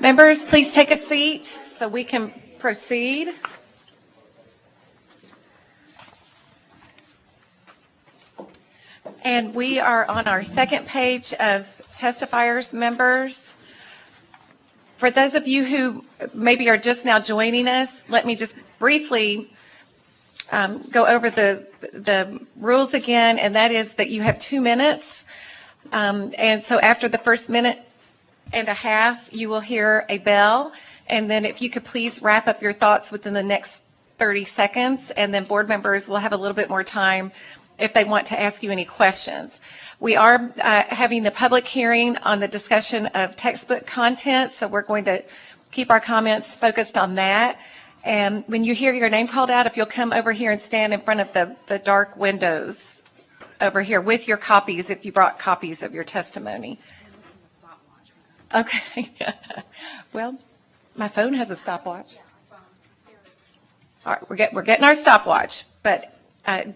Members, please take a seat so we can proceed. And we are on our second page of testifiers, members. For those of you who maybe are just now joining us, let me just briefly go over the rules again, and that is that you have 2 minutes. And so after the first minute and a half, you will hear a bell. And then if you could please wrap up your thoughts within the next 30 seconds, and then board members will have a little bit more time if they want to ask you any questions. We are having the public hearing on the discussion of textbook content, so we're going to keep our comments focused on that. And when you hear your name called out, if you'll come over here and stand in front of the dark windows over here with your copies, if you brought copies of your testimony. Okay. Well, my phone has a stopwatch. All right, we're getting our stopwatch, but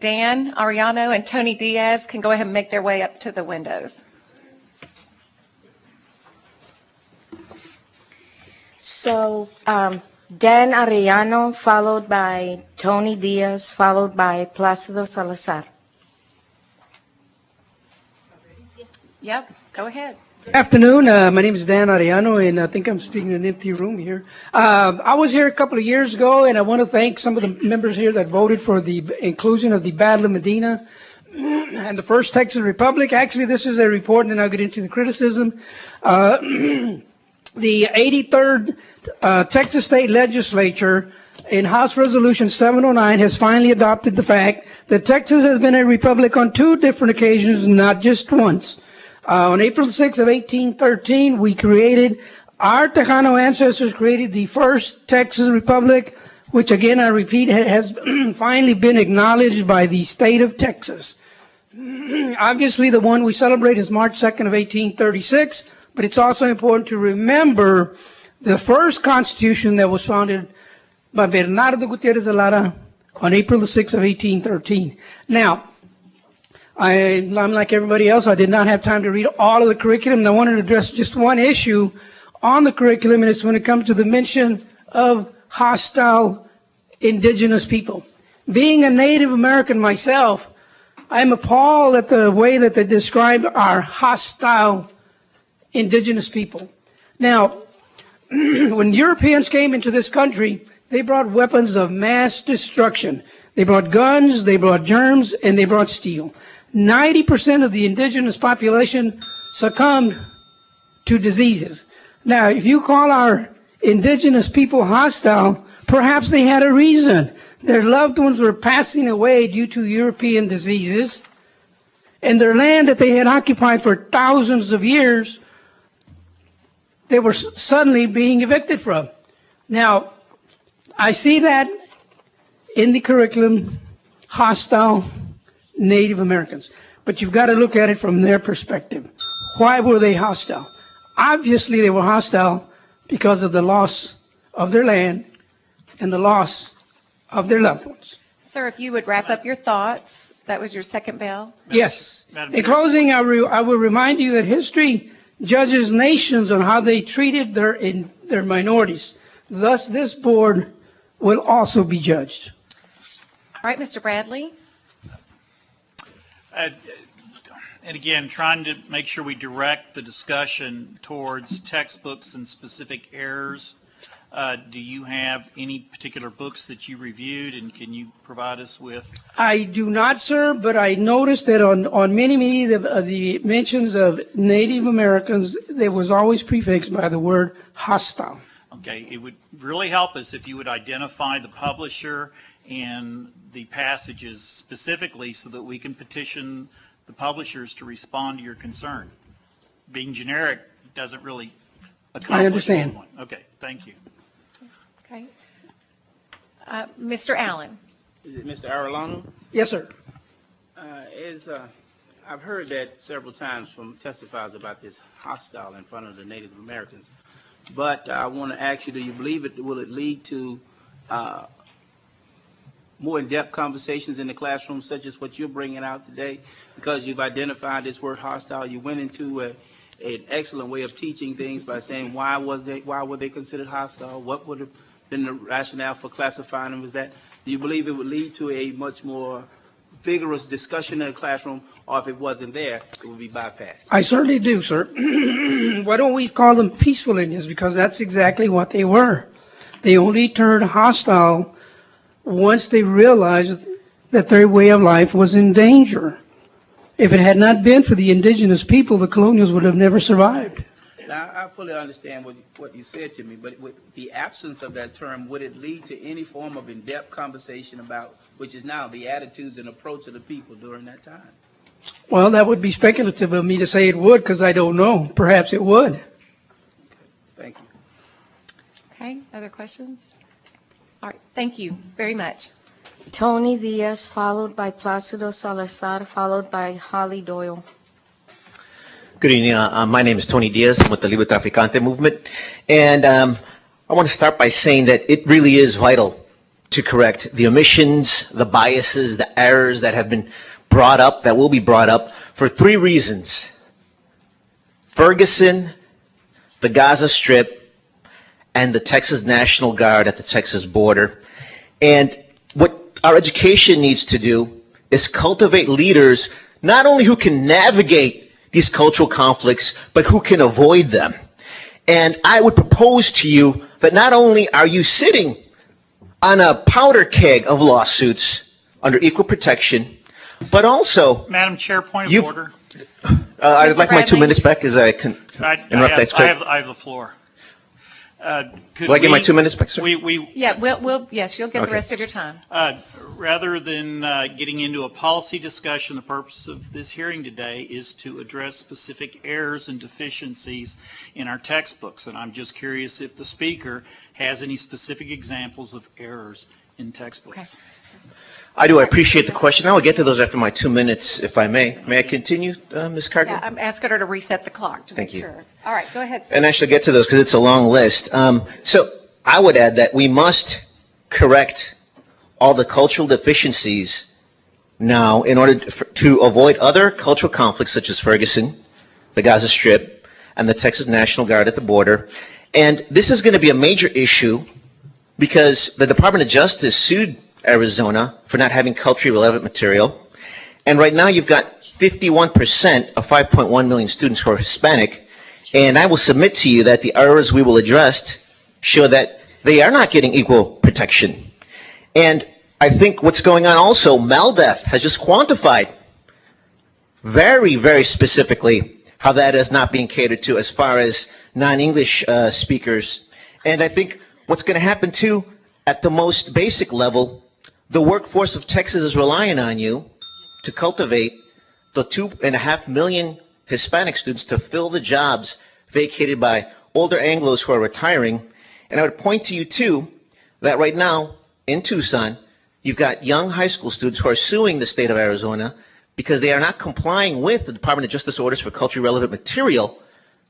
Dan Ariano and Tony Diaz can go ahead and make their way up to the windows. So, Dan Ariano, followed by Tony Diaz, followed by Placido Salazar. Yep, go ahead. Good afternoon. My name is Dan Ariano, and I think I'm speaking in an empty room here. I was here a couple of years ago, and I want to thank some of the members here that voted for the inclusion of the Battle of Medina and the First Texas Republic. Actually, this is a report, and then I'll get into the criticism. The 83rd Texas State Legislature in House Resolution 709 has finally adopted the fact that Texas has been a republic on 2 different occasions, not just once. On April 6th of 1813, our Tejano ancestors created the first Texas Republic, which again, I repeat, has finally been acknowledged by the state of Texas. Obviously, the one we celebrate is March 2nd of 1836, but it's also important to remember the first constitution that was founded by Bernardo Gutierrez de Lara on April the 6th of 1813. Now, I'm like everybody else. I did not have time to read all of the curriculum, and I wanted to address just one issue on the curriculum, and it's when it comes to the mention of hostile indigenous people. Being a Native American myself, I'm appalled at the way that they describe our hostile indigenous people. Now, when Europeans came into this country, they brought weapons of mass destruction. They brought guns, they brought germs, and they brought steel. 90% of the indigenous population succumbed to diseases. Now, if you call our indigenous people hostile, perhaps they had a reason. Their loved ones were passing away due to European diseases, and their land that they had occupied for thousands of years, they were suddenly being evicted from. Now, I see that in the curriculum, hostile Native Americans. But you've got to look at it from their perspective. Why were they hostile? Obviously, they were hostile because of the loss of their land and the loss of their loved ones. Sir, if you would wrap up your thoughts. That was your second bell. Yes. In closing, I will remind you that history judges nations on how they treated their minorities. Thus, this board will also be judged. All right, Mr. Bradley. And again, trying to make sure we direct the discussion towards textbooks and specific errors. Do you have any particular books that you reviewed, and can you provide us with? I do not, sir, but I noticed that on many of the mentions of Native Americans, there was always prefixed by the word hostile. Okay, it would really help us if you would identify the publisher and the passages specifically so that we can petition the publishers to respond to your concern. Being generic doesn't really accomplish I understand. anyone. Okay, thank you. Okay. Mr. Allen. Is it Mr. Arellano? Yes, sir. I've heard that several times from testifiers about this hostile in front of the Native Americans. But I want to ask you, do you believe will it lead to more in-depth conversations in the classroom, such as what you're bringing out today? Because you've identified this word hostile. You went into an excellent way of teaching things by saying why were they considered hostile? What would have been the rationale for classifying them as that? Do you believe it would lead to a much more vigorous discussion in the classroom, or if it wasn't there, it would be bypassed? I certainly do, sir. Why don't we call them peaceful Indians? Because that's exactly what they were. They only turned hostile once they realized that their way of life was in danger. If it had not been for the indigenous people, the colonials would have never survived. Now, I fully understand what you said to me, but with the absence of that term, would it lead to any form of in-depth conversation about, which is now the attitudes and approach of the people during that time? Well, that would be speculative of me to say it would, because I don't know. Perhaps it would. Thank you. Okay, other questions? All right, thank you very much. Tony Diaz, followed by Placido Salazar, followed by Holly Doyle. Good evening. My name is Tony Diaz. I'm with the Libre Traficante movement. And I want to start by saying that it really is vital to correct the omissions, the biases, the errors that have been brought up, that will be brought up, for three reasons. Ferguson, the Gaza Strip, and the Texas National Guard at the Texas border. And what our education needs to do is cultivate leaders not only who can navigate these cultural conflicts, but who can avoid them. And I would propose to you that not only are you sitting on a powder keg of lawsuits under equal protection, but also... Madam Chair, point of order. I'd like my 2 Bradley. minutes back as I can interrupt that. I have the floor. Do I get my 2 minutes back, sir? Yeah, yes, you'll get the rest of your time. Rather than getting into a policy discussion, the purpose of this hearing today is to address specific errors and deficiencies in our textbooks. And I'm just curious if the speaker has any specific examples of errors in textbooks. Okay. I do. I appreciate the question. I will get to those after my 2 minutes, if I may. May I continue, Ms. Cargill? Yeah, I'm asking her to reset the clock to Thank make you. sure. All right, go ahead. And I shall get to those because it's a long list. So I would add that we must correct all the cultural deficiencies now in order to avoid other cultural conflicts such as Ferguson, the Gaza Strip, and the Texas National Guard at the border. And this is going to be a major issue because the Department of Justice sued Arizona for not having culturally relevant material. And right now you've got 51% of 5.1 million students who are Hispanic. And I will submit to you that the errors we will address show that they are not getting equal protection. And I think what's going on also, MALDEF has just quantified very, very specifically how that is not being catered to as far as non-English speakers. And I think what's going to happen too, at the most basic level, the workforce of Texas is relying on you to cultivate the 2.5 million Hispanic students to fill the jobs vacated by older Anglos who are retiring. And I would point to you too that right now in Tucson, you've got young high school students who are suing the state of Arizona because they are not complying with the Department of Justice orders for culturally relevant material.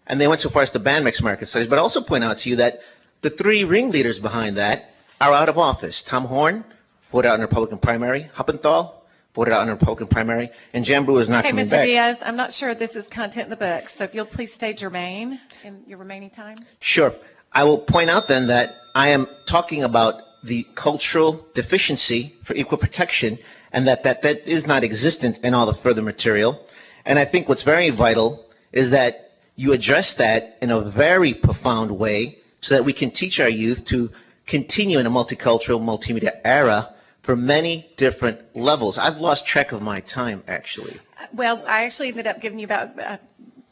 And they went so far as to ban Mexican American studies. But I also point out to you that the three ringleaders behind that are out of office. Tom Horn voted out in the Republican primary. Huppenthal voted out in the Republican primary. And Jambu is not Okay, coming Mr. back. Diaz, I'm not sure this is content in the book, so if you'll please stay germane in your remaining time. Sure. I will point out then that I am talking about the cultural deficiency for equal protection and that is not existent in all the further material. And I think what's very vital is that you address that in a very profound way so that we can teach our youth to continue in a multicultural, multimedia era for many different levels. I've lost track of my time, actually. Well, I actually ended up giving you about a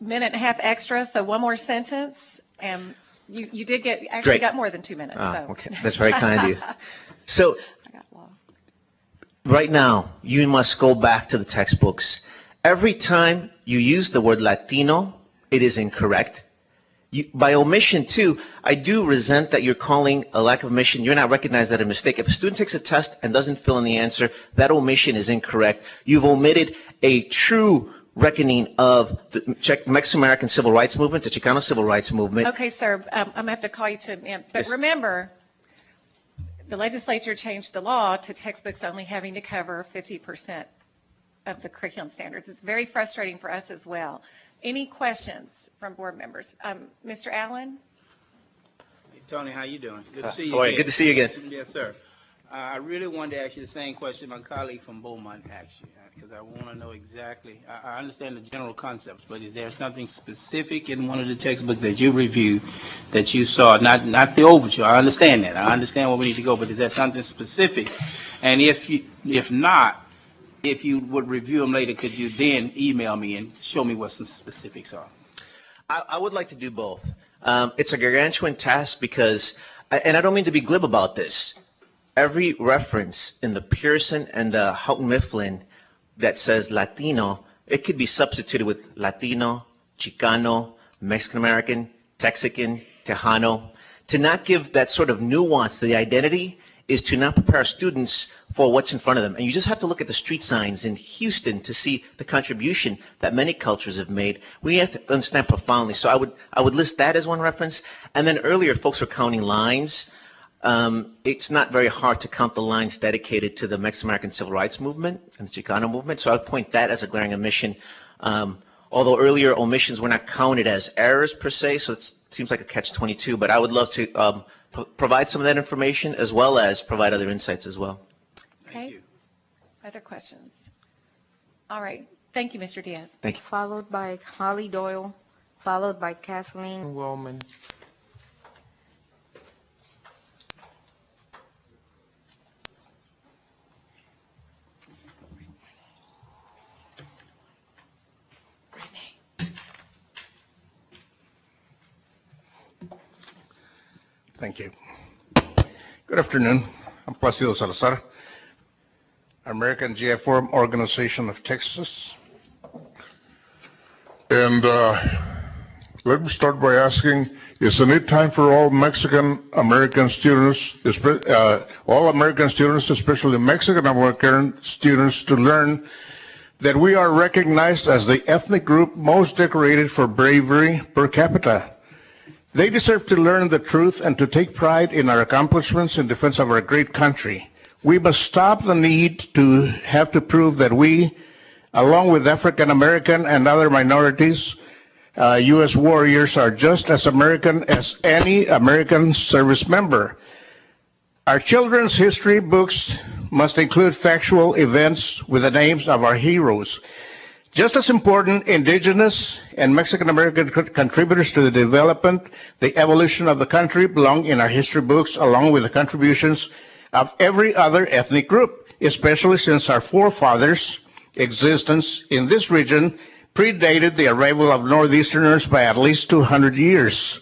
minute and a half extra, so one more sentence, and you did Great. got more than 2 minutes. So. Okay. That's very kind of you. So I got lost. right now, you must go back to the textbooks. Every time you use the word Latino, it is incorrect. By omission, too, I do resent that you're calling a lack of omission. You're not recognizing that a mistake. If a student takes a test and doesn't fill in the answer, that omission is incorrect. You've omitted a true reckoning of the Mexican American Civil Rights Movement, the Chicano Civil Rights Movement. Okay, sir, I'm going to have to call you to an end. But Yes. remember, the legislature changed the law to textbooks only having to cover 50% of the curriculum standards. It's very frustrating for us as well. Any questions from board members? Mr. Allen? Hey, Tony, how you doing? Good to see you All right, again. good to see you again. Yes, sir. I really wanted to ask you the same question my colleague from Beaumont asked you, because I want to know exactly, I understand the general concepts, but is there something specific in one of the textbooks that you reviewed that you saw, not the overture, I understand that, I understand where we need to go, but is there something specific? And if not, if you would review them later, could you then email me and show me what some specifics are? I would like to do both. It's a gargantuan task because, and I don't mean to be glib about this, every reference in the Pearson and the Houghton Mifflin that says Latino, it could be substituted with Latino, Chicano, Mexican American, Texican, Tejano. To not give that sort of nuance to the identity is to not prepare students for what's in front of them. And you just have to look at the street signs in Houston to see the contribution that many cultures have made. We have to understand profoundly. So I would list that as one reference. And then earlier, folks were counting lines. It's not very hard to count the lines dedicated to the Mexican American Civil Rights Movement and the Chicano movement. So I would point that as a glaring omission. Although earlier omissions were not counted as errors per se, so it seems like a catch-22. But I would love to provide some of that information as well as provide other insights as well. Thank you. Other questions? All right. Thank you, Mr. Diaz. Thank you. Followed by Holly Doyle, followed by Kathleen Wellman. Thank you. Good afternoon. I'm Placido Salazar, American GI Forum Organization of Texas. And let me start by asking, isn't it time for all Mexican American students, all American students, especially Mexican American students, to learn that we are recognized as the ethnic group most decorated for bravery per capita? They deserve to learn the truth and to take pride in our accomplishments in defense of our great country. We must stop the need to have to prove that we, along with African American and other minorities, U.S. warriors, are just as American as any American service member. Our children's history books must include factual events with the names of our heroes. Just as important, indigenous and Mexican American contributors to the development, the evolution of the country belong in our history books along with the contributions of every other ethnic group, especially since our forefathers' existence in this region predated the arrival of Northeasterners by at least 200 years.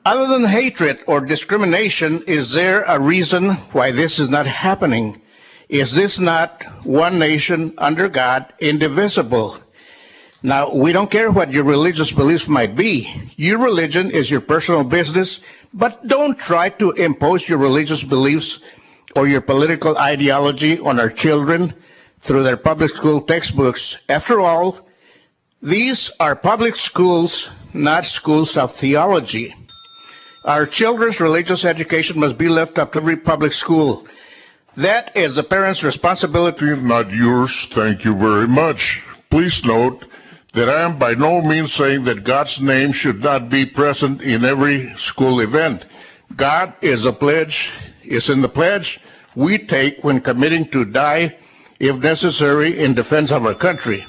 Other than hatred or discrimination, is there a reason why this is not happening? Is this not one nation under God, indivisible? Now, we don't care what your religious beliefs might be. Your religion is your personal business, but don't try to impose your religious beliefs or your political ideology on our children through their public school textbooks. After all, these are public schools, not schools of theology. Our children's religious education must be left up to every public school. That is the parent's responsibility. Not yours. Thank you very much. Please note that I am by no means saying that God's name should not be present in every school event. God is a pledge, is in the pledge we take when committing to die, if necessary, in defense of our country.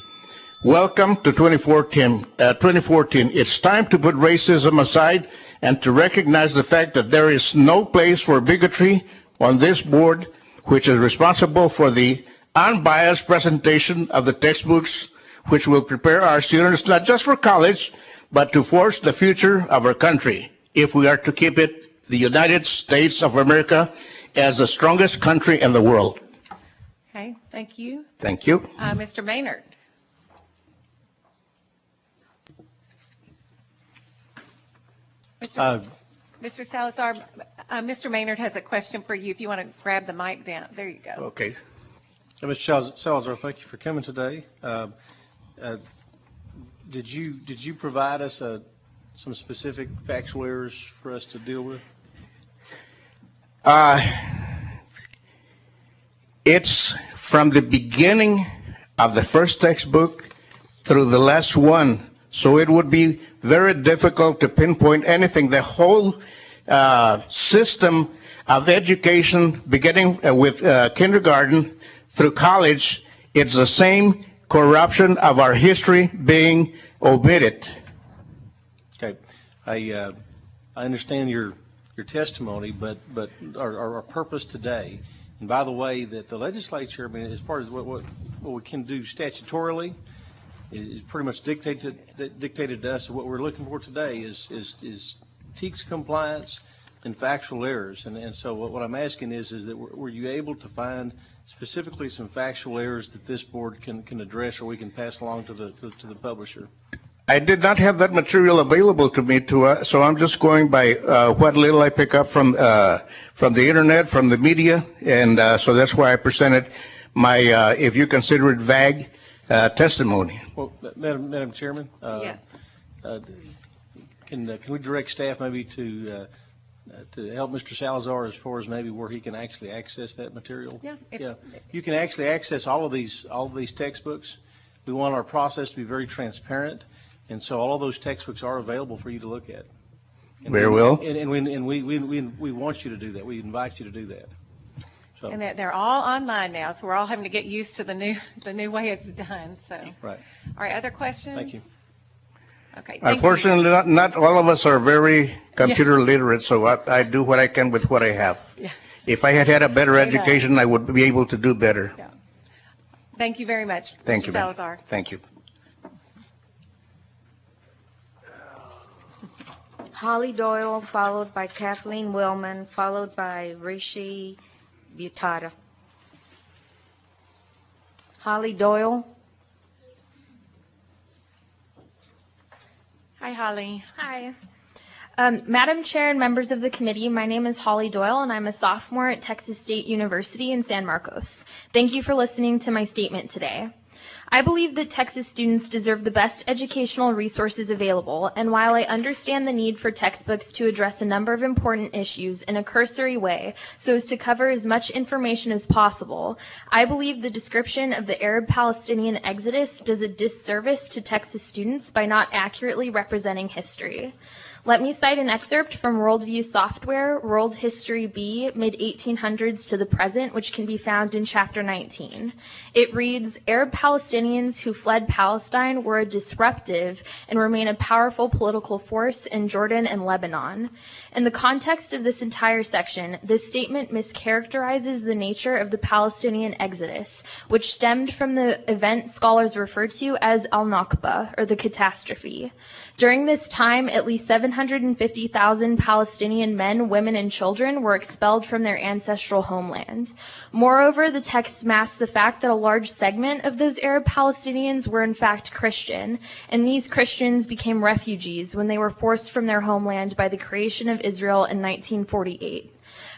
Welcome to 2014. It's time to put racism aside and to recognize the fact that there is no place for bigotry on this board, which is responsible for the unbiased presentation of the textbooks, which will prepare our students not just for college, but to forge the future of our country, if we are to keep it the United States of America as the strongest country in the world. Okay, thank you. Thank you. Mr. Maynard. Mr. Salazar, Mr. Maynard has a question for you. If you want to grab the mic down, there you go. Okay. Mr. Salazar, thank you for coming today. Did you provide us some specific factual errors for us to deal with? It's from the beginning of the first textbook through the last one. So it would be very difficult to pinpoint anything. The whole system of education, beginning with kindergarten through college, it's the same corruption of our history being omitted. Okay. I understand your testimony, but our purpose today, and by the way, that the legislature, I mean, as far as what we can do statutorily, is pretty much dictated to us. What we're looking for today is TEKS compliance and factual errors. And so what I'm asking is that were you able to find specifically some factual errors that this board can address, or we can pass along to the publisher? I did not have that material available to me, so I'm just going by what little I pick up from the internet, from the media, and so that's why I presented my, if you consider it vague, testimony. Well, Madam Chairman, Yes. Can we direct staff maybe to help Mr. Salazar as far as maybe where he can actually access that material? Yeah. Yeah. You can actually access all of these textbooks. We want our process to be very transparent, and so all of those textbooks are available for you to look at. Very well. And we want you to do that. We invite you to do that. So. And they're all online now, so we're all having to get used to the new way it's done. So, Right. All right, other questions? Thank you. Okay. Thank Unfortunately, not all of us are very computer literate, so I do what I can with what I have. Yeah. If I had a better Very nice. education, I would be able to do better. Yeah. Thank you very much, Thank Mr. you, ma'am. Salazar. Thank you. Holly Doyle, followed by Kathleen Willman, followed by Rishi Butata. Holly Doyle. Hi, Holly. Hi. Madam Chair and members of the committee, my name is Holly Doyle, and I'm a sophomore at Texas State University in San Marcos. Thank you for listening to my statement today. I believe that Texas students deserve the best educational resources available, and while I understand the need for textbooks to address a number of important issues in a cursory way so as to cover as much information as possible, I believe the description of the Arab-Palestinian exodus does a disservice to Texas students by not accurately representing history. Let me cite an excerpt from Worldview Software, World History B, mid-1800s to the present, which can be found in Chapter 19. It reads, Arab Palestinians who fled Palestine were a disruptive and remain a powerful political force in Jordan and Lebanon. In the context of this entire section, this statement mischaracterizes the nature of the Palestinian exodus, which stemmed from the event scholars refer to as al-Nakba, or the catastrophe. During this time, at least 750,000 Palestinian men, women, and children were expelled from their ancestral homeland. Moreover, the text masks the fact that a large segment of those Arab Palestinians were in fact Christian, and these Christians became refugees when they were forced from their homeland by the creation of Israel in 1948.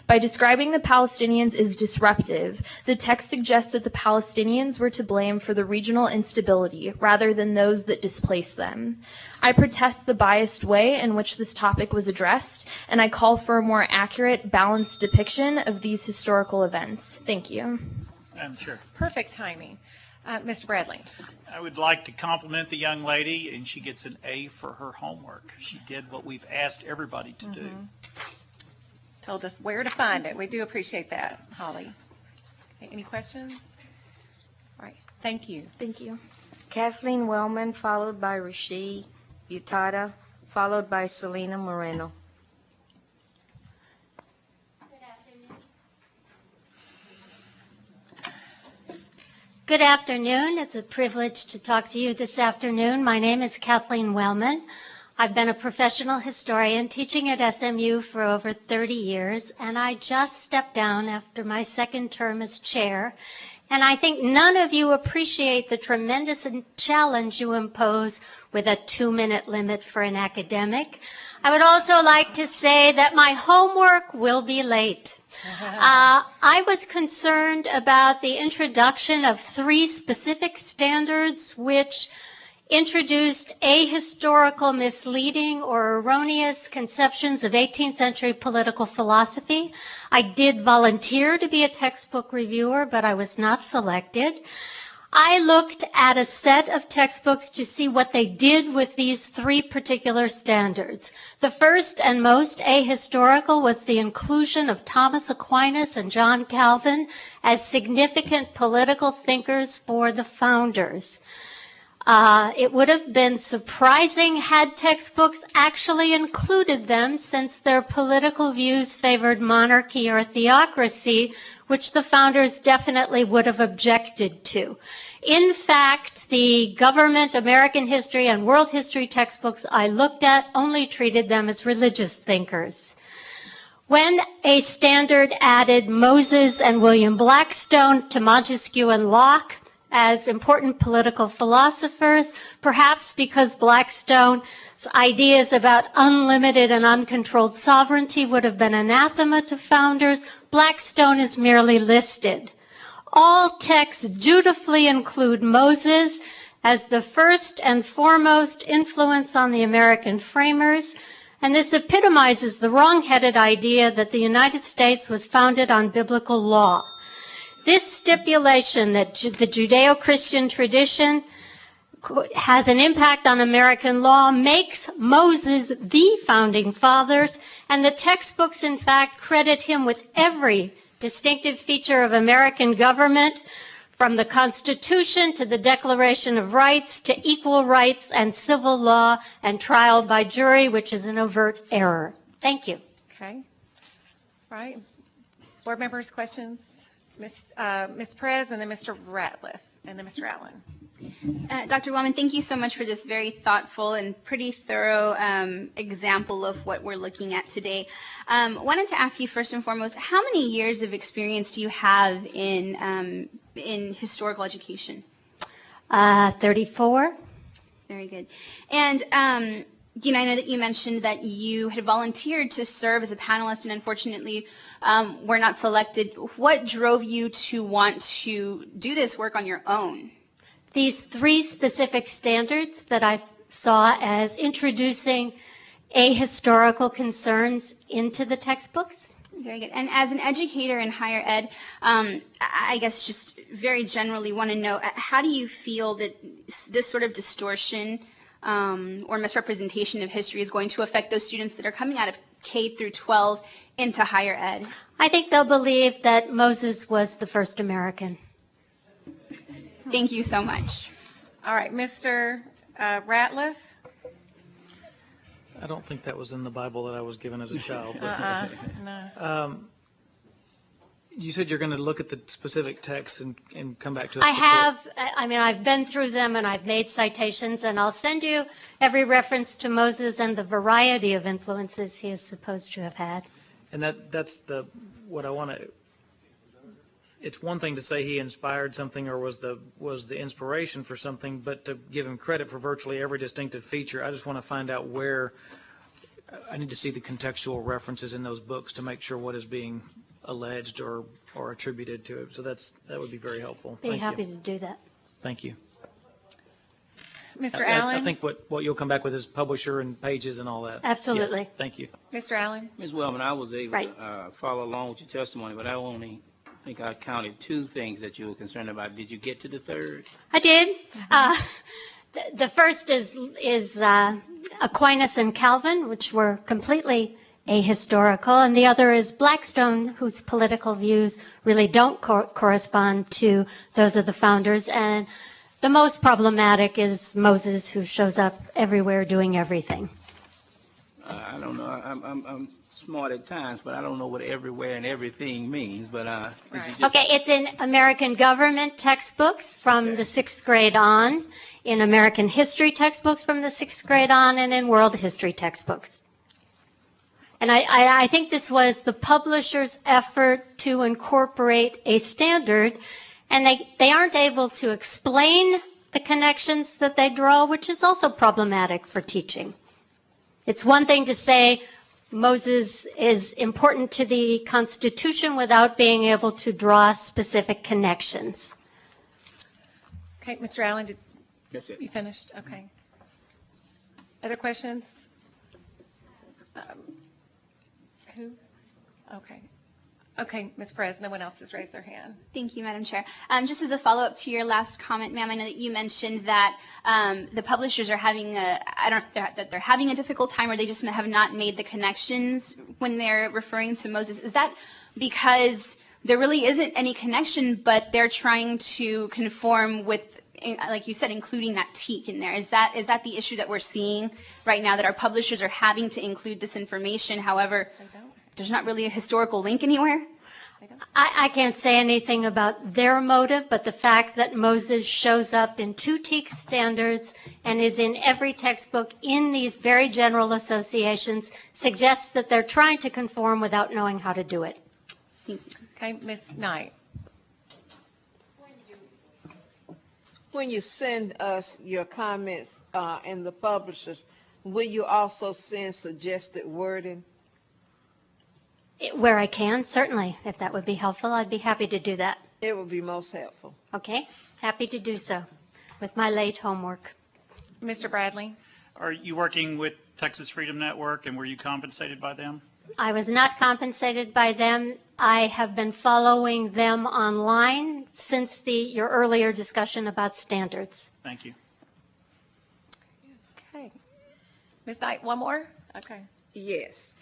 By describing the Palestinians as disruptive, the text suggests that the Palestinians were to blame for the regional instability rather than those that displaced them. I protest the biased way in which this topic was addressed, and I call for a more accurate, balanced depiction of these historical events. Thank you. Madam Chair. Perfect timing. Mr. Bradley. I would like to compliment the young lady, and she gets an A for her homework. She did what we've asked everybody to do. Told us where to find it. We do appreciate that, Holly. Okay, any questions? All right. Thank you. Thank you. Kathleen Wellman, followed by Rishi Butata, followed by Selena Moreno. Good afternoon. It's a privilege to talk to you this afternoon. My name is Kathleen Wellman. I've been a professional historian teaching at SMU for over 30 years, and I just stepped down after my second term as chair. And I think none of you appreciate the tremendous challenge you impose with a 2-minute limit for an academic. I would also like to say that my homework will be late. I was concerned about the introduction of 3 specific standards which introduced ahistorical, misleading, or erroneous conceptions of 18th century political philosophy. I did volunteer to be a textbook reviewer, but I was not selected. I looked at a set of textbooks to see what they did with these three particular standards. The first and most ahistorical was the inclusion of Thomas Aquinas and John Calvin as significant political thinkers for the founders. It would have been surprising had textbooks actually included them, since their political views favored monarchy or theocracy, which the founders definitely would have objected to. In fact, the government, American history, and world history textbooks I looked at only treated them as religious thinkers. When a standard added Moses and William Blackstone to Montesquieu and Locke as important political philosophers, perhaps because Blackstone's ideas about unlimited and uncontrolled sovereignty would have been anathema to founders, Blackstone is merely listed. All texts dutifully include Moses as the first and foremost influence on the American framers, and this epitomizes the wrong-headed idea that the United States was founded on biblical law. This stipulation that the Judeo-Christian tradition has an impact on American law makes Moses the founding fathers, and the textbooks, in fact, credit him with every distinctive feature of American government, from the Constitution to the Declaration of Rights to equal rights and civil law and trial by jury, which is an overt error. Thank you. Okay. Right. Board members, questions? Ms. Perez, and then Mr. Ratliff, and then Mr. Allen. Dr. Wellman, thank you so much for this very thoughtful and pretty thorough example of what we're looking at today. Wanted to ask you first and foremost, how many years of experience do you have in historical education? 34. Very good. And I know that you mentioned that you had volunteered to serve as a panelist, and unfortunately were not selected. What drove you to want to do this work on your own? These three specific standards that I saw as introducing ahistorical concerns into the textbooks. Very good. And as an educator in higher ed, I guess just very generally want to know, how do you feel that this sort of distortion or misrepresentation of history is going to affect those students that are coming out of K through 12 into higher ed? I think they'll believe that Moses was the first American. Thank you so much. All right, Mr. Ratliff? I don't think that was in the Bible that I was given as a child. No. You said you're going to look at the specific text and come back to it. I've been through them and I've made citations, and I'll send you every reference to Moses and the variety of influences he is supposed to have had. And that's what I want to. It's one thing to say he inspired something or was the inspiration for something, but to give him credit for virtually every distinctive feature. I just want to find out where. I need to see the contextual references in those books to make sure what is being alleged or attributed to it. So that would be very helpful. Be happy to do that. Thank you. Mr. Allen? I think what you'll come back with is publisher and pages and all that. Absolutely. Yes, thank you. Mr. Allen? Ms. Wellman, I was able to follow along with your testimony, but I think I counted two things that you were concerned about. Did you get to the third? I did. The first is Aquinas and Calvin, which were completely ahistorical, and the other is Blackstone, whose political views really don't correspond to those of the founders. And the most problematic is Moses, who shows up everywhere doing everything. I don't know. I'm smart at times, but I don't know what everywhere and everything means. But Okay, it's in American government textbooks from the 6th grade on, in American history textbooks from the 6th grade on, and in world history textbooks. And I think this was the publisher's effort to incorporate a standard, and they aren't able to explain the connections that they draw, which is also problematic for teaching. It's one thing to say Moses is important to the Constitution without being able to draw specific connections. Okay, Mr. Allen, That's it. you finished? Okay. Other questions? Who? Okay. Okay, Ms. Perez, no one else has raised their hand. Thank you, Madam Chair. Just as a follow-up to your last comment, ma'am, I know that you mentioned that the publishers are having I don't know if they're having a difficult time or they just have not made the connections when they're referring to Moses. Is that because there really isn't any connection, but they're trying to conform with, like you said, including that teak in there? Is that the issue that we're seeing right now, that our publishers are having to include this information? However, there's not really a historical link anywhere? I can't say anything about their motive, but the fact that Moses shows up in 2 teak standards and is in every textbook in these very general associations suggests that they're trying to conform without knowing how to do it. Okay, Ms. Knight. When you send us your comments and the publishers, will you also send suggested wording? Where I can, certainly. If that would be helpful, I'd be happy to do that. It would be most helpful. Okay, happy to do so with my late homework. Mr. Bradley? Are you working with Texas Freedom Network, and were you compensated by them? I was not compensated by them. I have been following them online since your earlier discussion about standards. Thank you. Okay. Ms. Knight, one more? Okay. Yes.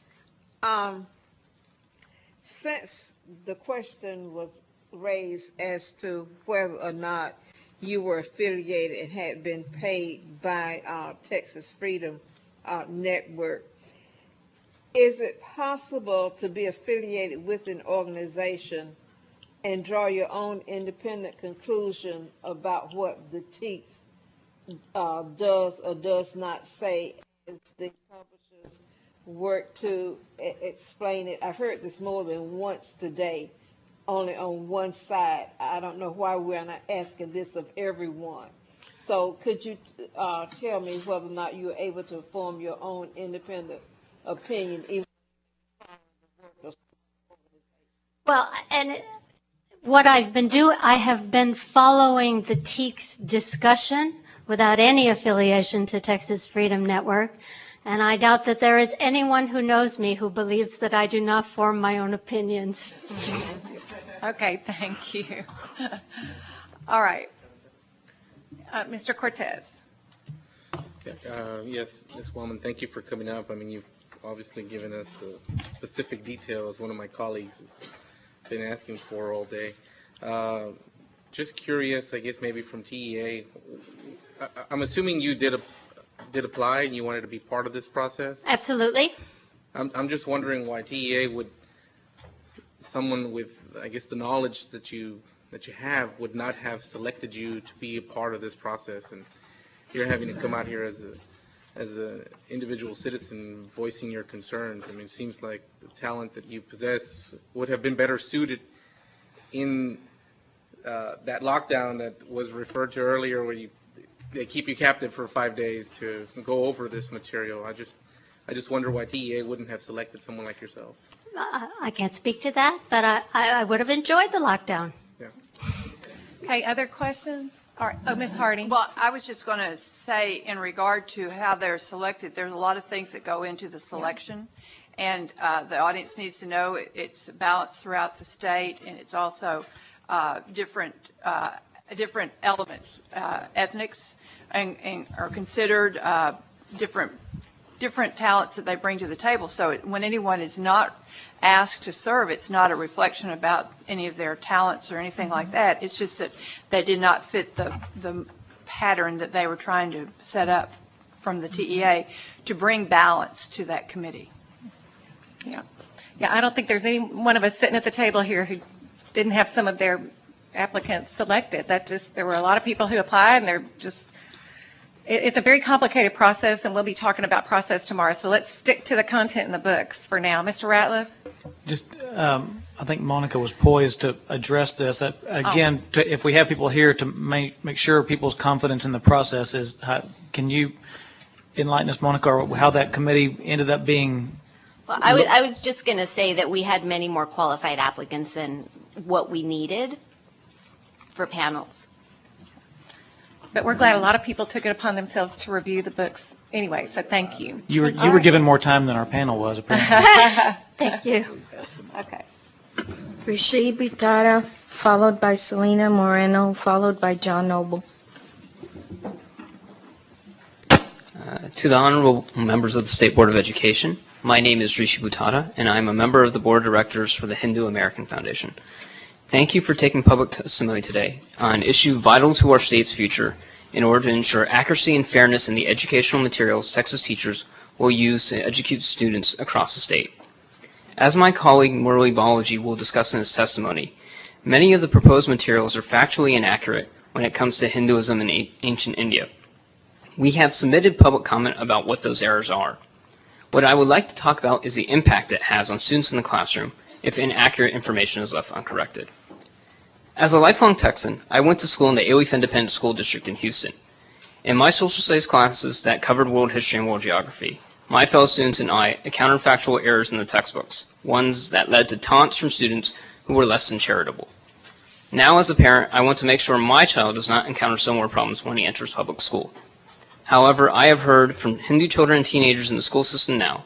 Since the question was raised as to whether or not you were affiliated and had been paid by Texas Freedom Network, is it possible to be affiliated with an organization and draw your own independent conclusion about what the TEACS does or does not say as the publishers work to explain it? I've heard this more than once today, only on one side. I don't know why we're not asking this of everyone. So could you tell me whether or not you were able to form your own independent opinion? Well, and what I've been doing, I have been following the TEACS discussion without any affiliation to Texas Freedom Network. And I doubt that there is anyone who knows me who believes that I do not form my own opinions. Okay, thank you. All right. Mr. Cortez. Yes, Ms. Wellman, thank you for coming up. I mean, you've obviously given us specific details. One of my colleagues has been asking for all day. Just curious, I guess maybe from TEA, I'm assuming you did apply and you wanted to be part of this process? Absolutely. I'm just wondering why TEA would, someone with, I guess, the knowledge that you have would not have selected you to be a part of this process, and you're having to come out here as a individual citizen voicing your concerns. I mean, it seems like the talent that you possess would have been better suited in that lockdown that was referred to earlier, where they keep you captive for 5 days to go over this material. I just wonder why TEA wouldn't have selected someone like yourself. I can't speak to that, but I would have enjoyed the lockdown. Yeah. Okay, other questions? All right. Oh, Ms. Harding. Well, I was just going to say, in regard to how they're selected, there's a lot of things that go into the selection, and the audience needs to know it's balanced throughout the state, and it's also different elements, ethnics, and are considered different talents that they bring to the table. So when anyone is not asked to serve, it's not a reflection about any of their talents or anything like that. It's just that they did not fit the pattern that they were trying to set up from the TEA to bring balance to that committee. Yeah. Yeah, I don't think there's any one of us sitting at the table here who didn't have some of their applicants selected. There were a lot of people who applied, and they're just, it's a very complicated process, and we'll be talking about process tomorrow. So let's stick to the content in the books for now. Mr. Ratliff? Just, I think Monica was poised to address this. Again, if we have people here to make sure people's confidence in the process is, can you enlighten us, Monica, or how that committee ended up being? Well, I was just going to say that we had many more qualified applicants than what we needed for panels. But we're glad a lot of people took it upon themselves to review the books anyway, so thank you. You were given more time than our panel was, apparently. Thank you. Okay. Rishi Bitara, followed by Selena Moreno, followed by John Noble. To the honorable members of the State Board of Education, my name is Rishi Butata, and I am a member of the Board of Directors for the Hindu American Foundation. Thank you for taking public testimony today on an issue vital to our state's future in order to ensure accuracy and fairness in the educational materials Texas teachers will use to educate students across the state. As my colleague Murali Balaji will discuss in his testimony, many of the proposed materials are factually inaccurate when it comes to Hinduism in ancient India. We have submitted public comment about what those errors are. What I would like to talk about is the impact it has on students in the classroom if inaccurate information is left uncorrected. As a lifelong Texan, I went to school in the Alief Independent School District in Houston. In my social studies classes that covered world history and world geography, my fellow students and I encountered factual errors in the textbooks, ones that led to taunts from students who were less than charitable. Now, as a parent, I want to make sure my child does not encounter similar problems when he enters public school. However, I have heard from Hindu children and teenagers in the school system now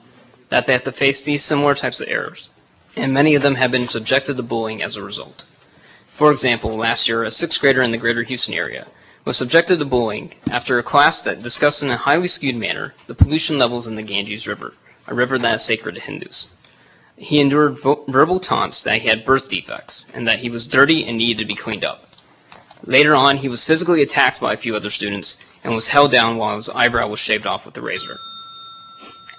that they have to face these similar types of errors, and many of them have been subjected to bullying as a result. For example, last year, a 6th grader in the greater Houston area was subjected to bullying after a class that discussed in a highly skewed manner the pollution levels in the Ganges River, a river that is sacred to Hindus. He endured verbal taunts that he had birth defects and that he was dirty and needed to be cleaned up. Later on, he was physically attacked by a few other students and was held down while his eyebrow was shaved off with a razor.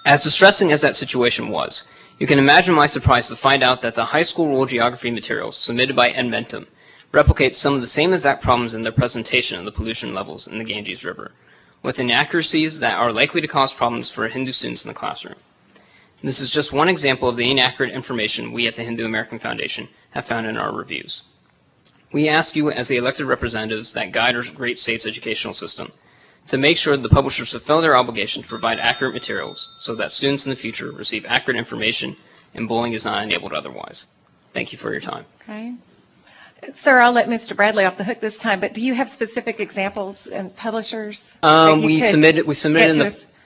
As distressing as that situation was, you can imagine my surprise to find out that the high school world geography materials submitted by Edmentum replicate some of the same exact problems in their presentation of the pollution levels in the Ganges River, with inaccuracies that are likely to cause problems for Hindu students in the classroom. This is just one example of the inaccurate information we at the Hindu American Foundation have found in our reviews. We ask you, as the elected representatives that guide our great state's educational system, to make sure the publishers fulfill their obligation to provide accurate materials so that students in the future receive accurate information and bullying is not enabled otherwise. Thank you for your time. Okay. Sir, I'll let Mr. Bradley off the hook this time, but do you have specific examples and publishers? We submitted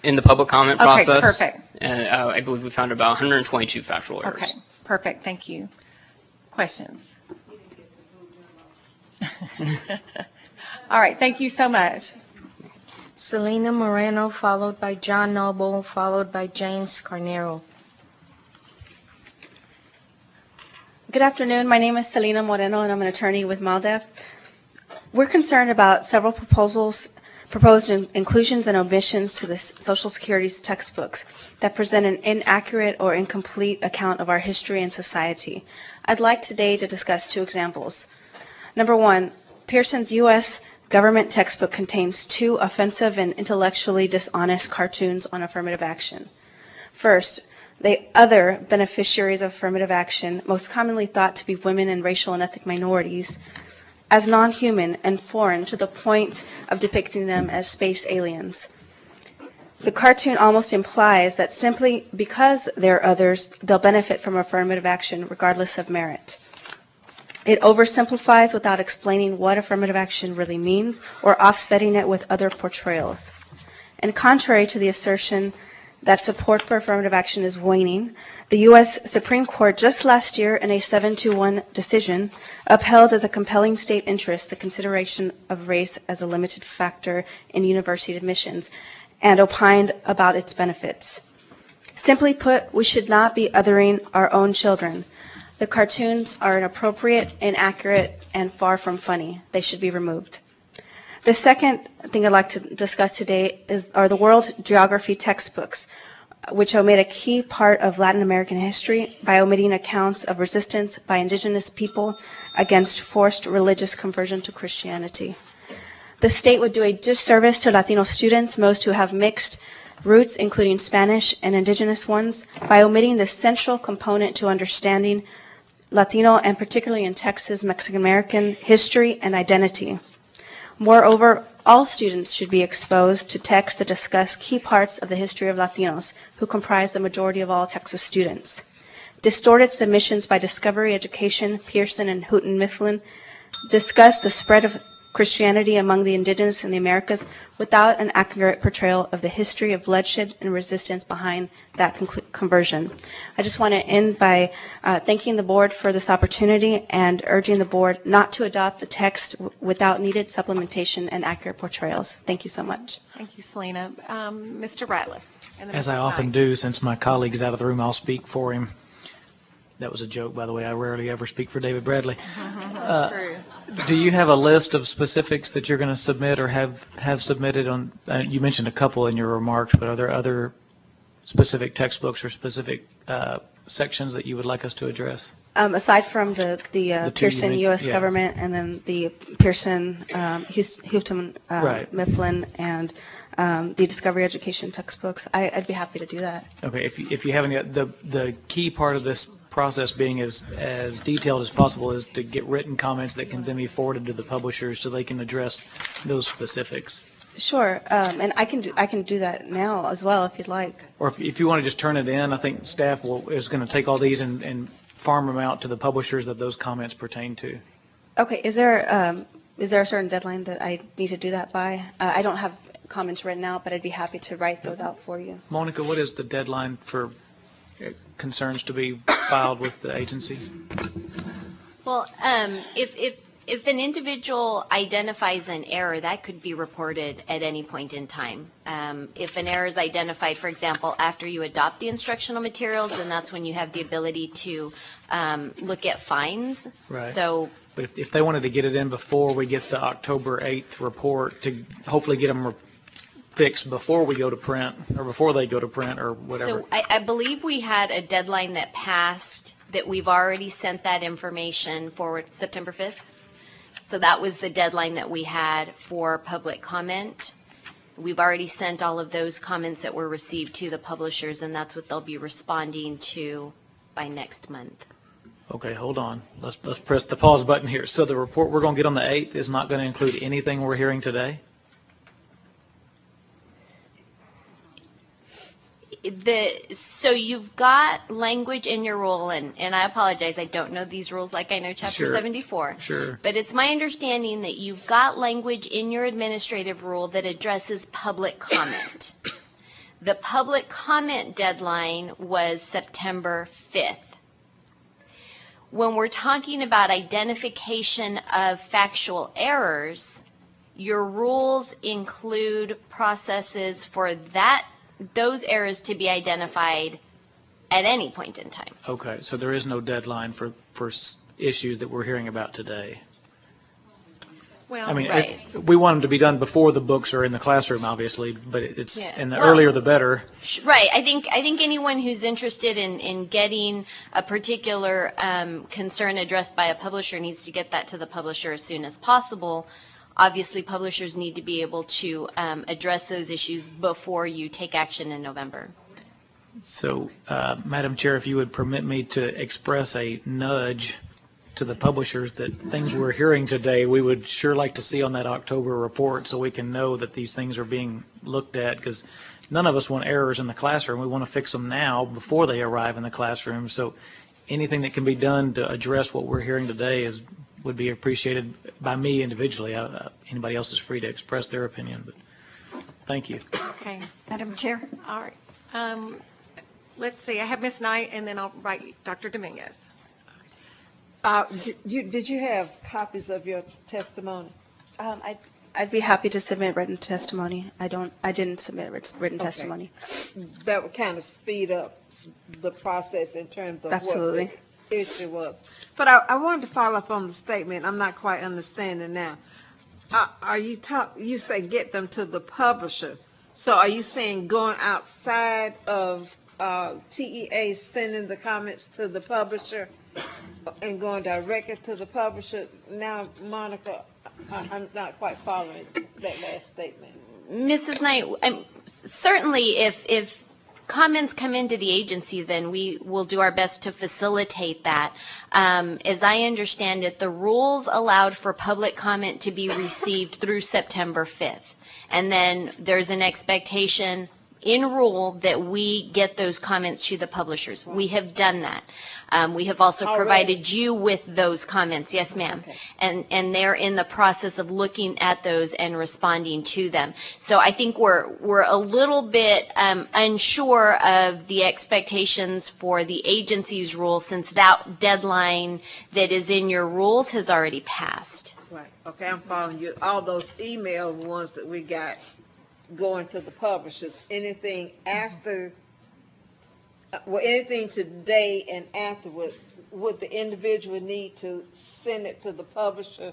in the public comment process. Okay, perfect. And I believe we found about 122 factual errors. Okay, perfect. Thank you. Questions? All right, thank you so much. Selena Moreno, followed by John Noble, followed by James Carnero. Good afternoon. My name is Selena Moreno, and I'm an attorney with MALDEF. We're concerned about several proposed inclusions and omissions to the Social Security's textbooks that present an inaccurate or incomplete account of our history and society. I'd like today to discuss two examples. Number one, Pearson's U.S. government textbook contains two offensive and intellectually dishonest cartoons on affirmative action. First, the other beneficiaries of affirmative action, most commonly thought to be women and racial and ethnic minorities, as non-human and foreign to the point of depicting them as space aliens. The cartoon almost implies that simply because they're others, they'll benefit from affirmative action regardless of merit. It oversimplifies without explaining what affirmative action really means or offsetting it with other portrayals. And contrary to the assertion that support for affirmative action is waning, the U.S. Supreme Court just last year in a 7-1 decision upheld as a compelling state interest the consideration of race as a limited factor in university admissions and opined about its benefits. Simply put, we should not be othering our own children. The cartoons are inappropriate, inaccurate, and far from funny. They should be removed. The second thing I'd like to discuss today are the world geography textbooks, which omit a key part of Latin American history by omitting accounts of resistance by indigenous people against forced religious conversion to Christianity. The state would do a disservice to Latino students, most who have mixed roots, including Spanish and indigenous ones, by omitting the central component to understanding Latino and particularly in Texas, Mexican-American history and identity. Moreover, all students should be exposed to texts that discuss key parts of the history of Latinos, who comprise the majority of all Texas students. Distorted submissions by Discovery Education, Pearson, and Houghton Mifflin discuss the spread of Christianity among the indigenous in the Americas without an accurate portrayal of the history of bloodshed and resistance behind that conversion. I just want to end by thanking the board for this opportunity and urging the board not to adopt the text without needed supplementation and accurate portrayals. Thank you so much. Thank you, Selena. Mr. Ratliff. And then As Mrs. I often Knight. do, since my colleague is out of the room, I'll speak for him. That was a joke, by the way. I rarely ever speak for David Bradley. True. Do you have a list of specifics that you're going to submit or have submitted on? You mentioned a couple in your remarks, but are there other specific textbooks or specific sections that you would like us to address? Aside from the two Pearson unique- U.S. yeah. government and then the Pearson, Houston, Right. Mifflin, and the Discovery Education textbooks, I'd be happy to do that. Okay, if you have any, the key part of this process being as detailed as possible is to get written comments that can then be forwarded to the publishers so they can address those specifics. Sure, and I can do that now as well if you'd like. Or if you want to just turn it in, I think staff is going to take all these and farm them out to the publishers that those comments pertain to. Okay, is there a certain deadline that I need to do that by? I don't have comments written out, but I'd be happy to write those out for you. Monica, what is the deadline for concerns to be filed with the agency? Well, if an individual identifies an error, that could be reported at any point in time. If an error is identified, for example, after you adopt the instructional materials, then that's when you have the ability to look at fines. Right. So, But if they wanted to get it in before we get the October 8th report, to hopefully get them fixed before we go to print, or before they go to print, or whatever. so I believe we had a deadline that passed that we've already sent that information forward September 5th. So that was the deadline that we had for public comment. We've already sent all of those comments that were received to the publishers, and that's what they'll be responding to by next month. Okay, hold on. Let's press the pause button here. So the report we're going to get on the 8th is not going to include anything we're hearing today? So you've got language in your rule, and I apologize, I don't know these rules like I know Chapter Sure. 74. Sure. But it's my understanding that you've got language in your administrative rule that addresses public comment. The public comment deadline was September 5th. When we're talking about identification of factual errors, your rules include processes for those errors to be identified at any point in time. Okay, so there is no deadline for issues that we're hearing about today. Well, I mean, right. we want them to be done before the books are in the classroom, obviously, but it's, Yeah. and the Well, earlier the better. Right. I think anyone who's interested in getting a particular concern addressed by a publisher needs to get that to the publisher as soon as possible. Obviously, publishers need to be able to address those issues before you take action in November. So, Madam Chair, if you would permit me to express a nudge to the publishers that things we're hearing today, we would sure like to see on that October report so we can know that these things are being looked at, because none of us want errors in the classroom. We want to fix them now before they arrive in the classroom. So anything that can be done to address what we're hearing today would be appreciated by me individually. Anybody else is free to express their opinion, but thank you. Okay, Madam Chair. All right. Let's see, I have Ms. Knight, and then I'll write Dr. Dominguez. Did you have copies of your testimony? I'd be happy to submit written testimony. I didn't submit written Okay. testimony. That would kind of speed up the process in terms of Absolutely. what the issue was. But I wanted to follow up on the statement. I'm not quite understanding now. You say get them to the publisher. So are you saying going outside of TEA sending the comments to the publisher and going directly to the publisher? Now, Monica, I'm not quite following that last statement. Mrs. Knight, certainly if comments come into the agency, then we will do our best to facilitate that. As I understand it, the rules allowed for public comment to be received through September 5th. And then there's an expectation in rule that we get those comments to the publishers. We have done that. We have also Already? provided you with those comments. Yes, ma'am. Okay. And they're in the process of looking at those and responding to them. So I think we're a little bit unsure of the expectations for the agency's rule, since that deadline that is in your rules has already passed. Right, okay, I'm following you. All those email ones that we got going to the publishers, anything after, anything today and afterwards, would the individual need to send it to the publisher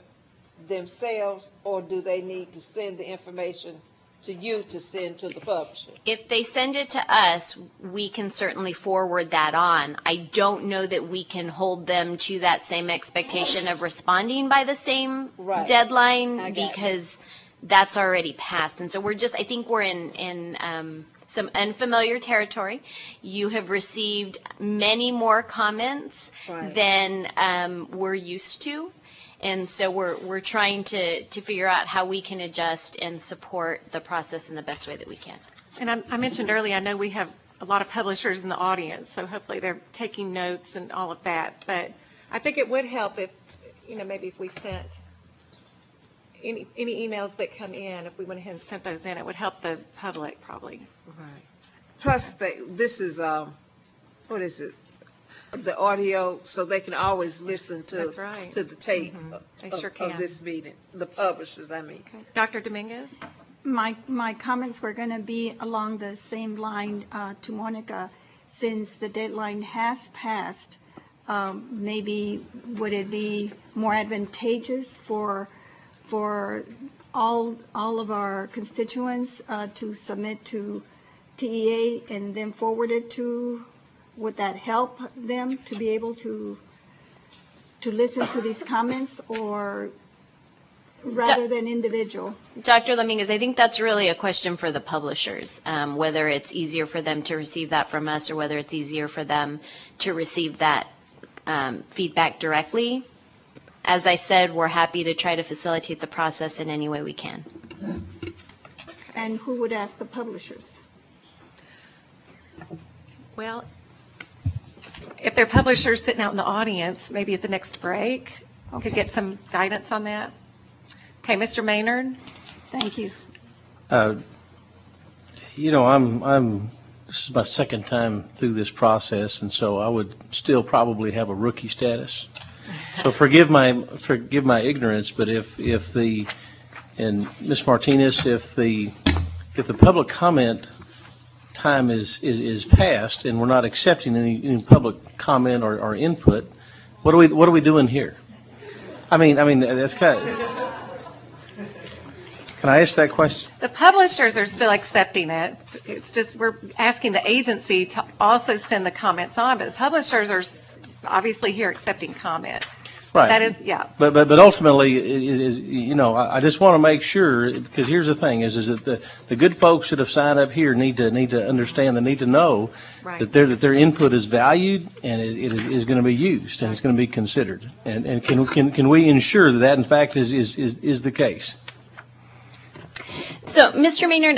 themselves, or do they need to send the information to you to send to the publisher? If they send it to us, we can certainly forward that on. I don't know that we can hold them to that same expectation of responding by the same Right. deadline, I got because that's already passed. And so I think we're in some unfamiliar territory. You have received many more comments Right. than we're used to. And so we're trying to figure out how we can adjust and support the process in the best way that we can. And I mentioned earlier, I know we have a lot of publishers in the audience, so hopefully they're taking notes and all of that. But I think it would help if, maybe if we sent any emails that come in, if we went ahead and sent those in, it would help the public probably. Right. Plus, this is, what is it? The audio, so they can always listen to, That's right. to the tape They of, sure of can. this meeting, the publishers, I mean. Dr. Dominguez? My comments were going to be along the same line to Monica. Since the deadline has passed, maybe would it be more advantageous for all of our constituents to submit to TEA and then forward it to? Would that help them to be able to listen to these comments, or rather than individual? Dr. Dominguez, I think that's really a question for the publishers, whether it's easier for them to receive that from us or whether it's easier for them to receive that feedback directly. As I said, we're happy to try to facilitate the process in any way we can. And who would ask the publishers? Well, if they're publishers sitting out in the audience, maybe at the next break, could get some guidance on that. Okay, Mr. Maynard? Thank you. I'm this is my second time through this process, and so I would still probably have a rookie status. So forgive my ignorance, but if Ms. Martinez, if the public comment time is passed and we're not accepting any public comment or input, what are we doing here? I mean that's kind of, can I ask that question? The publishers are still accepting it. It's just we're asking the agency to also send the comments on, but the publishers are obviously here accepting comment. Right. That is, yeah. But ultimately, I just want to make sure, because here's the thing: is that the good folks that have signed up here need to understand, they need to know Right. that their input is valued and it is going to be used and it's going to be considered. And can we ensure that in fact is the case? So, Mr. Maynard,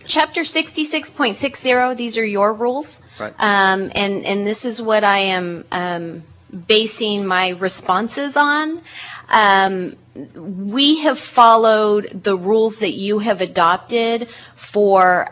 Chapter 66.60, these are your rules. Right. And this is what I am basing my responses on. We have followed the rules that you have adopted for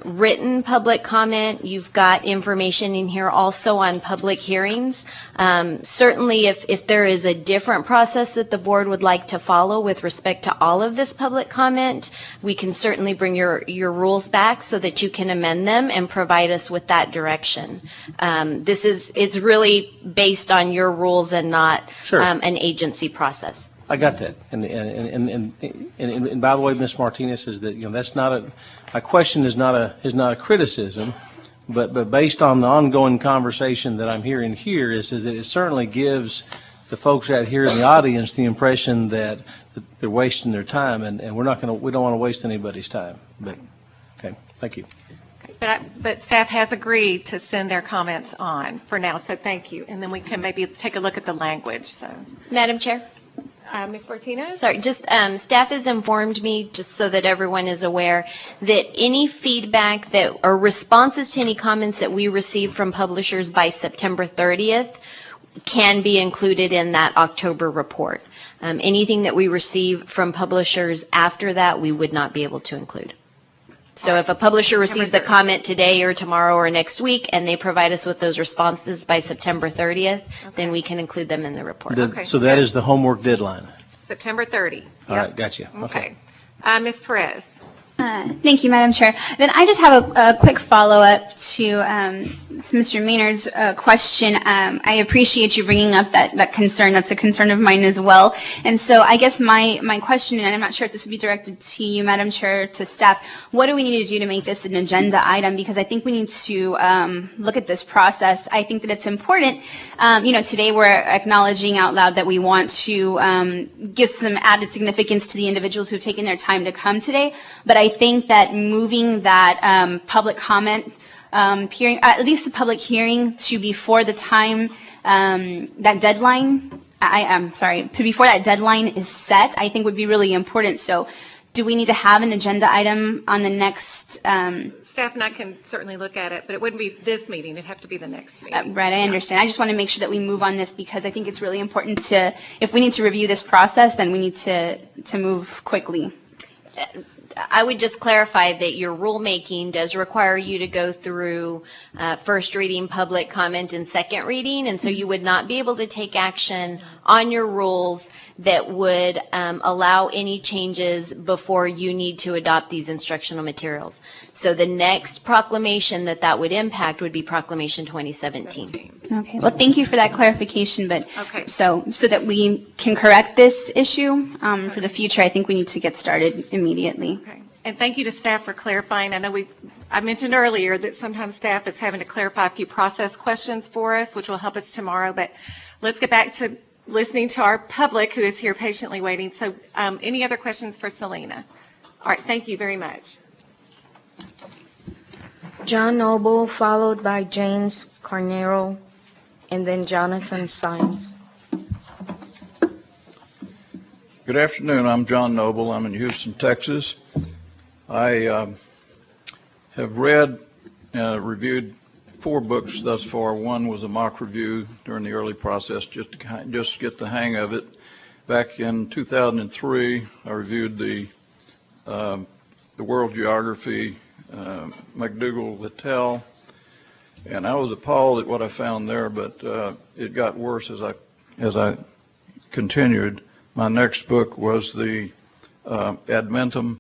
written public comment. You've got information in here also on public hearings. Certainly, if there is a different process that the board would like to follow with respect to all of this public comment, we can certainly bring your rules back so that you can amend them and provide us with that direction. It's really based on your rules and not Sure. an agency process. I got that, and by the way, Ms. Martinez, is that that's not my question is not a criticism, but based on the ongoing conversation that I'm hearing here is that it certainly gives the folks out here in the audience the impression that they're wasting their time, and we don't want to waste anybody's time. But okay, thank you. But staff has agreed to send their comments on for now, so thank you. And then we can maybe take a look at the language. So, Madam Chair. Ms. Martinez? Sorry, just staff has informed me, just so that everyone is aware, that any feedback that or responses to any comments that we receive from publishers by September 30th can be included in that October report. Anything that we receive from publishers after that, we would not be able to include. So if a publisher receives a comment today or tomorrow or next week and they provide us with those responses by September 30th, then we can include them in the report. So that is the homework deadline. September 30. All right, gotcha. Okay. Ms. Perez? Thank you, Madam Chair. Then I just have a quick follow-up to Mr. Maynard's question. I appreciate you bringing up that concern. That's a concern of mine as well. And so I guess my question, and I'm not sure if this would be directed to you, Madam Chair, to staff, what do we need to do to make this an agenda item? Because I think we need to look at this process. I think that it's important. Today we're acknowledging out loud that we want to give some added significance to the individuals who've taken their time to come today. But I think that moving that public comment hearing, at least the public hearing, to before the time that deadline, to before that deadline is set, I think would be really important. So do we need to have an agenda item on the next? Staff and I can certainly look at it, but it wouldn't be this meeting. It'd have to be the next meeting. Right, I understand. I just want to make sure that we move on this because I think it's really important to, if we need to review this process, then we need to move quickly. I would just clarify that your rulemaking does require you to go through first reading, public comment, and second reading, and so you would not be able to take action on your rules that would allow any changes before you need to adopt these instructional materials. So the next proclamation that would impact would be Proclamation 2017. Okay, well, thank you for that clarification, but so that we can correct this issue for the future, I think we need to get started immediately. Okay. And thank you to staff for clarifying. I know I mentioned earlier that sometimes staff is having to clarify a few process questions for us, which will help us tomorrow, but let's get back to listening to our public who is here patiently waiting. So any other questions for Selena? All right, thank you very much. John Noble, followed by James Carnero, and then Jonathan Steins. Good afternoon. I'm John Noble. I'm in Houston, Texas. I have read and reviewed 4 books thus far. One was a mock review during the early process just to get the hang of it. Back in 2003, I reviewed the World Geography McDougall-Littell, and I was appalled at what I found there, but it got worse as I continued. My next book was the Adventum